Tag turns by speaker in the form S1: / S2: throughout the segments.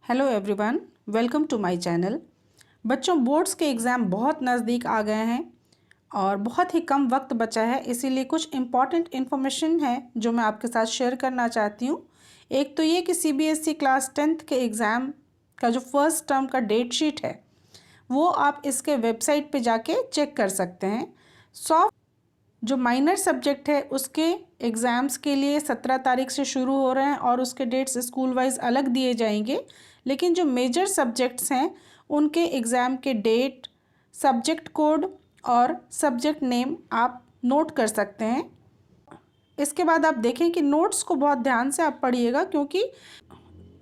S1: Hello everyone, welcome to my channel. बच्चों, boards के exam बहुत नज़दीक आ गए हैं और बहुत ही कम वक्त बचा है, इसीलिए कुछ इम्पॉर्टेंट इन्फॉर्मेशन है जो मैं आपके साथ शेयर करना चाहती हूँ। एक तो ये कि सीबीएसई क्लास 10th के एग्ज़ाम का जो फर्स्ट टर्म का डेट शीट है वो आप इसके वेबसाइट पे जाके चेक कर सकते हैं। सॉफ्ट जो माइनर सब्जेक्ट है उसके एग्ज़ाम्स के लिए 17 तारीख से शुरू हो रहे हैं और उसके डेट्स स्कूल वाइज अलग दिए जाएंगे, लेकिन जो मेजर सब्जेक्ट्स हैं उनके एग्ज़ाम के डेट, सब्जेक्ट कोड और सब्जेक्ट नेम आप नोट कर सकते हैं। इसके बाद आप देखें कि नोट्स को बहुत ध्यान से आप पढ़िएगा, क्योंकि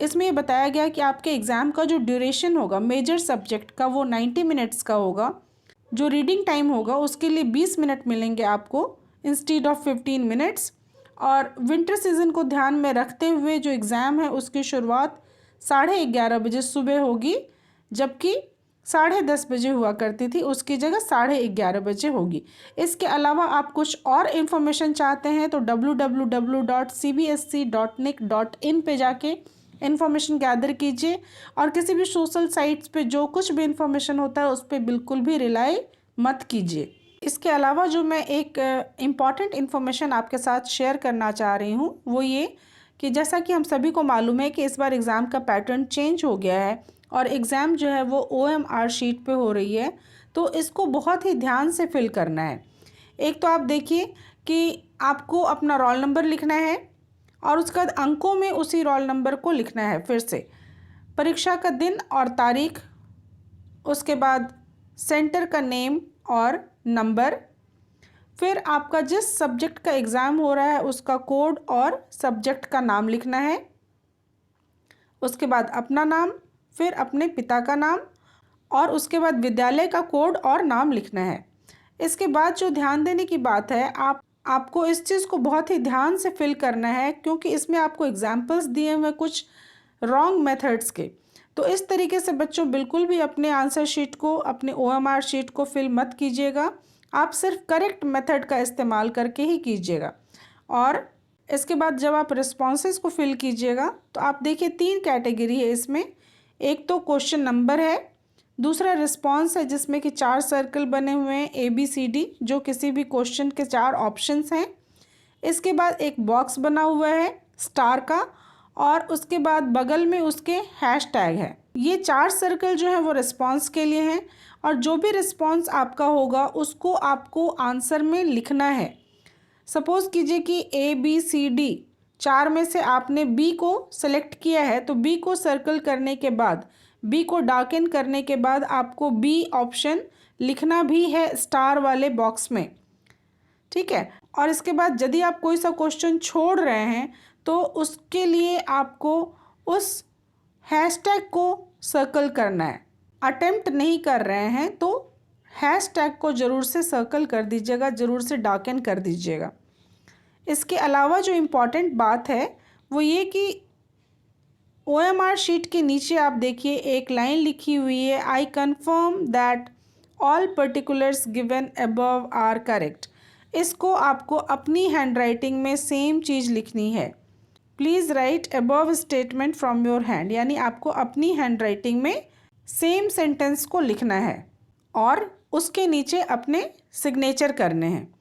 S1: इसमें ये बताया गया कि आपके एग्ज़ाम का जो ड्यूरेशन होगा मेजर सब्जेक्ट का वो 90 मिनट्स का होगा। जो रीडिंग टाइम होगा उसके लिए 20 मिनट मिलेंगे आपको इंस्टीड ऑफ 15 मिनट्स। और विंटर सीज़न को ध्यान में रखते हुए जो एग्ज़ाम है उसकी शुरुआत 11:30 बजे सुबह होगी, जबकि 10:30 बजे हुआ करती थी, उसकी जगह 11:30 बजे होगी। इसके अलावा आप कुछ और इन्फॉर्मेशन चाहते हैं तो www.cbsc.nic.in पे जाके इन्फॉर्मेशन गैदर कीजिए और किसी भी सोशल साइट्स पे जो कुछ भी इन्फॉर्मेशन होता है उस पर बिल्कुल भी रिलाई मत कीजिए। इसके अलावा जो मैं एक इम्पॉर्टेंट इन्फॉर्मेशन आपके साथ शेयर करना चाह रही हूँ वो ये कि जैसा कि हम सभी को मालूम है कि इस बार एग्ज़ाम का पैटर्न चेंज हो गया है और एग्ज़ाम जो है वो OMR शीट पे हो रही है, तो इसको बहुत ही ध्यान से फिल करना है। एक तो आप देखिए कि आपको अपना रोल नंबर लिखना है और उसके बाद अंकों में उसी रोल नंबर को लिखना है। फिर से परीक्षा का दिन और तारीख, उसके बाद सेंटर का नेम और नंबर, फिर आपका जिस सब्जेक्ट का एग्ज़ाम हो रहा है उसका कोड और सब्जेक्ट का नाम लिखना है, उसके बाद अपना नाम, फिर अपने पिता का नाम और उसके बाद विद्यालय का कोड और नाम लिखना है। इसके बाद जो ध्यान देने की बात है, आपको इस चीज़ को बहुत ही ध्यान से फिल करना है, क्योंकि इसमें आपको एग्जाम्पल्स दिए हुए कुछ रॉन्ग मेथड्स के। तो इस तरीके से बच्चों बिल्कुल भी अपने आंसर शीट को, अपने OMR शीट को फिल मत कीजिएगा। आप सिर्फ करेक्ट मेथड का इस्तेमाल करके ही कीजिएगा। और इसके बाद जब आप रिस्पॉन्सेस को फिल कीजिएगा तो आप देखिए 3 कैटेगरी है इसमें। एक तो क्वेश्चन नंबर है, दूसरा रिस्पॉन्स है जिसमें कि 4 सर्कल बने हुए हैं ABCD, जो किसी भी क्वेश्चन के 4 ऑप्शंस हैं। इसके बाद एक बॉक्स बना हुआ है स्टार का और उसके बाद बगल में उसके हैशटैग है। ये 4 सर्कल जो है वो रिस्पॉन्स के लिए हैं और जो भी रिस्पॉन्स आपका होगा उसको आपको आंसर में लिखना है। सपोज़ कीजिए कि ABCD 4 में से आपने B को सेलेक्ट किया है, तो B को सर्कल करने के बाद, B को डार्कन करने के बाद आपको B ऑप्शन लिखना भी है स्टार वाले बॉक्स में, ठीक है। और इसके बाद यदि आप कोई सा क्वेश्चन छोड़ रहे हैं तो उसके लिए आपको उस हैशटैग को सर्कल करना है। अटेम्प्ट नहीं कर रहे हैं तो हैशटैग को ज़रूर से सर्कल कर दीजिएगा, ज़रूर से डार्कन कर दीजिएगा। इसके अलावा जो इम्पॉर्टेंट बात है वो ये कि OMR शीट के नीचे आप देखिए एक लाइन लिखी हुई है, I confirm that all particulars given above are correct. इसको आपको अपनी हैंडराइटिंग में सेम चीज़ लिखनी है। Please write above statement from your hand, यानी आपको अपनी हैंडराइटिंग में सेम सेंटेंस को लिखना है और उसके नीचे अपने सिग्नेचर करने हैं।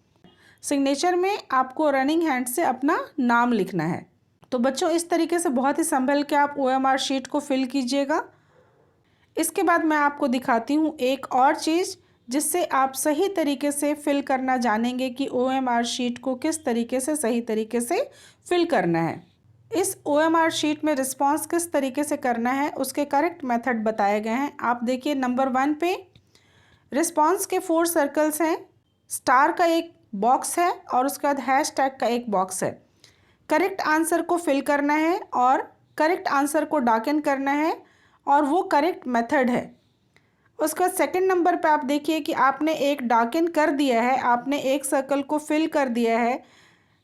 S1: सिग्नेचर में आपको रनिंग हैंड से अपना नाम लिखना है। तो बच्चों, इस तरीके से बहुत ही संभल के आप OMR शीट को फिल कीजिएगा। इसके बाद मैं आपको दिखाती हूँ एक और चीज़ जिससे आप सही तरीके से फिल करना जानेंगे कि OMR शीट को किस तरीके से सही तरीके से फिल करना है। इस OMR शीट में रिस्पॉन्स किस तरीके से करना है उसके करेक्ट मेथड बताए गए हैं। आप देखिए नंबर 1 पे रिस्पॉन्स के 4 सर्कल्स हैं, स्टार का एक बॉक्स है और उसके बाद हैशटैग का एक बॉक्स है। करेक्ट आंसर को फिल करना है और करेक्ट आंसर को डार्कन करना है और वो करेक्ट मेथड है। उसके बाद सेकंड नंबर पे आप देखिए कि आपने एक डार्कन कर दिया है, आपने एक सर्कल को फिल कर दिया है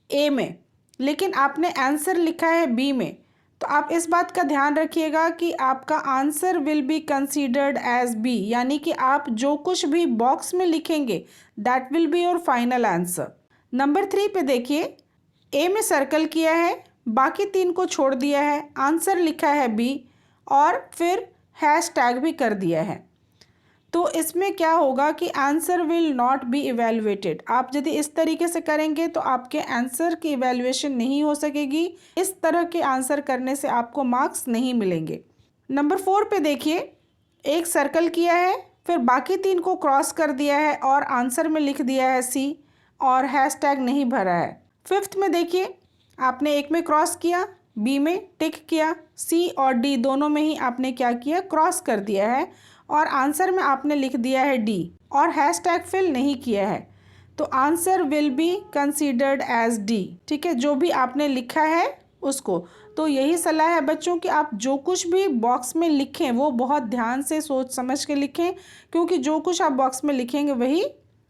S1: A में, लेकिन आपने आंसर लिखा है B में। तो आप इस बात का ध्यान रखिएगा कि आपका answer will be considered as B, यानी कि आप जो कुछ भी बॉक्स में लिखेंगे that will be your final answer. Number 3 पे देखिए A में सर्कल किया है, बाकी 3 को छोड़ दिया है, आंसर लिखा है B और फिर हैश टैग भी कर दिया है। तो इसमें क्या होगा कि answer will not be evaluated. आप यदि इस तरीके से करेंगे तो आपके आंसर की इवेल्युएशन नहीं हो सकेगी। इस तरह के आंसर करने से आपको मार्क्स नहीं मिलेंगे। नंबर 4 पे देखिए, एक सर्कल किया है, फिर बाकी 3 को क्रॉस कर दिया है और आंसर में लिख दिया है सी और हैशटैग नहीं भरा है। 5th में देखिए, आपने एक में क्रॉस किया, बी में टिक किया, सी और डी दोनों में ही आपने क्या किया, क्रॉस कर दिया है और आंसर में आपने लिख दिया है डी और हैशटैग फिल नहीं किया है। तो answer will be considered as D. ठीक है, जो भी आपने लिखा है उसको। तो यही सलाह है बच्चों कि आप जो कुछ भी बॉक्स में लिखें वो बहुत ध्यान से सोच समझ के लिखें, क्योंकि जो कुछ आप बॉक्स में लिखेंगे वही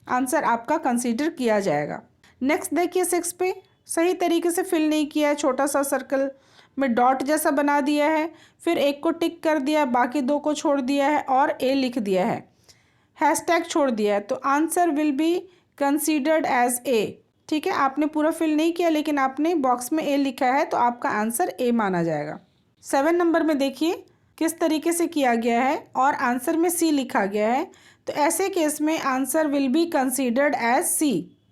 S1: आंसर आपका कंसीडर किया जाएगा। नेक्स्ट देखिए 6 पे, सही तरीके से फिल नहीं किया है, छोटा सा सर्कल में डॉट जैसा बना दिया है, फिर एक को टिक कर दिया, बाकी 2 को छोड़ दिया है और ए लिख दिया है, हैशटैग छोड़ दिया है। तो answer will be considered as A. ठीक है, आपने पूरा फिल नहीं किया लेकिन आपने बॉक्स में ए लिखा है तो आपका आंसर ए माना जाएगा। 7 नंबर में देखिए किस तरीके से किया गया है और आंसर में सी लिखा गया है। तो ऐसे केस में answer will be considered as C,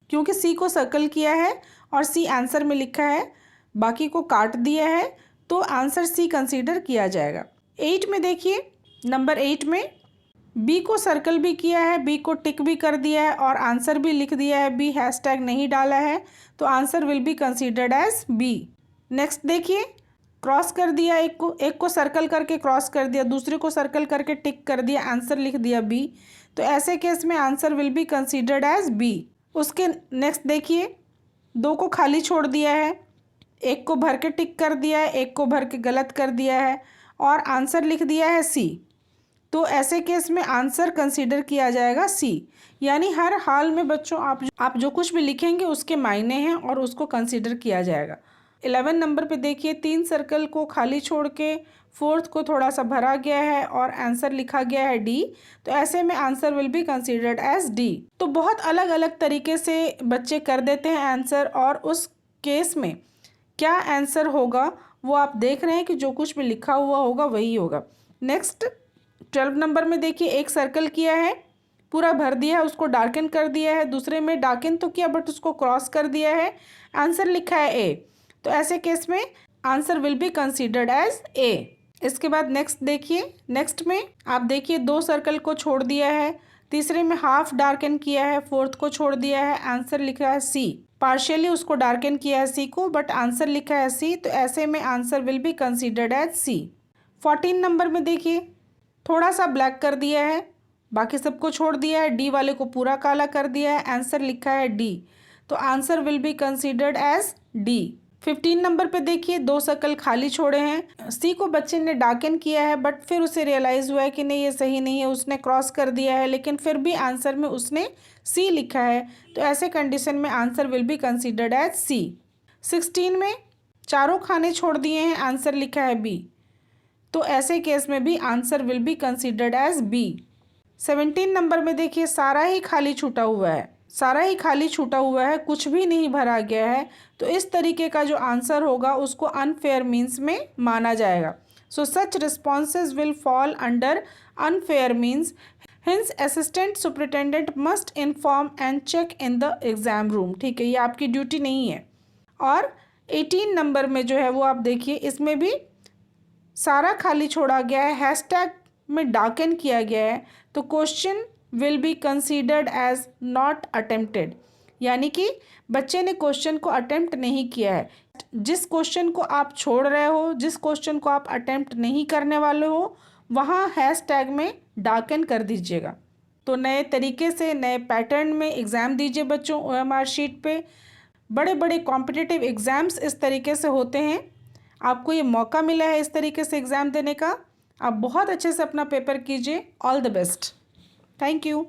S1: क्योंकि सी को सर्कल किया है और सी आंसर में लिखा है, बाकी को काट दिया है, तो आंसर सी कंसीडर किया जाएगा। 8 में देखिए, नंबर 8 में बी को सर्कल भी किया है, बी को टिक भी कर दिया है और आंसर भी लिख दिया है बी, हैशटैग नहीं डाला है, तो answer will be considered as B. Next देखिए, क्रॉस कर दिया, एक को सर्कल करके क्रॉस कर दिया, दूसरे को सर्कल करके टिक कर दिया, आंसर लिख दिया बी, तो ऐसे केस में answer will be considered as B. उसके नेक्स्ट देखिए, 2 को खाली छोड़ दिया है, एक को भर के टिक कर दिया है, एक को भर के गलत कर दिया है और आंसर लिख दिया है सी, तो ऐसे केस में आंसर कंसीडर किया जाएगा सी। यानी हर हाल में बच्चों आप जो कुछ भी लिखेंगे उसके मायने हैं और उसको कंसीडर किया जाएगा। 11 नंबर पे देखिए, 3 सर्कल को खाली छोड़ के 4th को थोड़ा सा भरा गया है और आंसर लिखा गया है डी, तो ऐसे में answer will be considered as D. तो बहुत अलग अलग तरीके से बच्चे कर देते हैं आंसर, और उस केस में क्या आंसर होगा वो आप देख रहे हैं कि जो कुछ भी लिखा हुआ होगा वही होगा। नेक्स्ट 12 नंबर में देखिए, एक सर्कल किया है, पूरा भर दिया है, उसको डार्कन कर दिया है, दूसरे में डार्कन तो किया बट उसको क्रॉस कर दिया है, आंसर लिखा है ए, तो ऐसे केस में answer will be considered as A. इसके बाद नेक्स्ट देखिए, नेक्स्ट में आप देखिए 2 सर्कल को छोड़ दिया है, तीसरे में हाफ डार्कन किया है, 4th को छोड़ दिया है, आंसर लिखा है सी, पार्शियली उसको डार्कन किया है सी को बट आंसर लिखा है सी, तो ऐसे में answer will be considered as C. 14 number में देखिए, थोड़ा सा ब्लैक कर दिया है, बाकी सबको छोड़ दिया है, डी वाले को पूरा काला कर दिया है, आंसर लिखा है डी, तो answer will be considered as D. 15 number पे देखिए, 2 सर्कल खाली छोड़े हैं, सी को बच्चे ने डार्कन किया है बट फिर उसे रियलाइज़ हुआ है कि नहीं ये सही नहीं है, उसने क्रॉस कर दिया है, लेकिन फिर भी आंसर में उसने सी लिखा है, तो ऐसे कंडीशन में answer will be considered as C. 16 में चारों खाने छोड़ दिए हैं, आंसर लिखा है बी, तो ऐसे केस में भी answer will be considered as B. 17 number में देखिए, सारा ही खाली छूटा हुआ है, सारा ही खाली छूटा हुआ है, कुछ भी नहीं भरा गया है, तो इस तरीके का जो आंसर होगा उसको अनफेयर मीन्स में माना जाएगा। So such responses will fall under unfair means, hence assistant superintendent must inform and check in the exam room. ठीक है, ये आपकी ड्यूटी नहीं है। और 18 नंबर में जो है वो आप देखिए, इसमें भी सारा खाली छोड़ा गया है, हैशटैग में डार्कन किया गया है, तो question will be considered as not attempted, यानी कि बच्चे ने क्वेश्चन को अटेम्प्ट नहीं किया है। जिस क्वेश्चन को आप छोड़ रहे हो, जिस क्वेश्चन को आप अटेम्प्ट नहीं करने वाले हो, वहाँ हैशटैग में डार्कन कर दीजिएगा। तो नए तरीके से नए पैटर्न में एग्ज़ाम दीजिए बच्चों। OMR शीट पे बड़े बड़े कॉम्पिटिटिव एग्ज़ाम्स इस तरीके से होते हैं, आपको ये मौका मिला है इस तरीके से एग्ज़ाम देने का। आप बहुत अच्छे से अपना पेपर कीजिए। All the best. Thank you.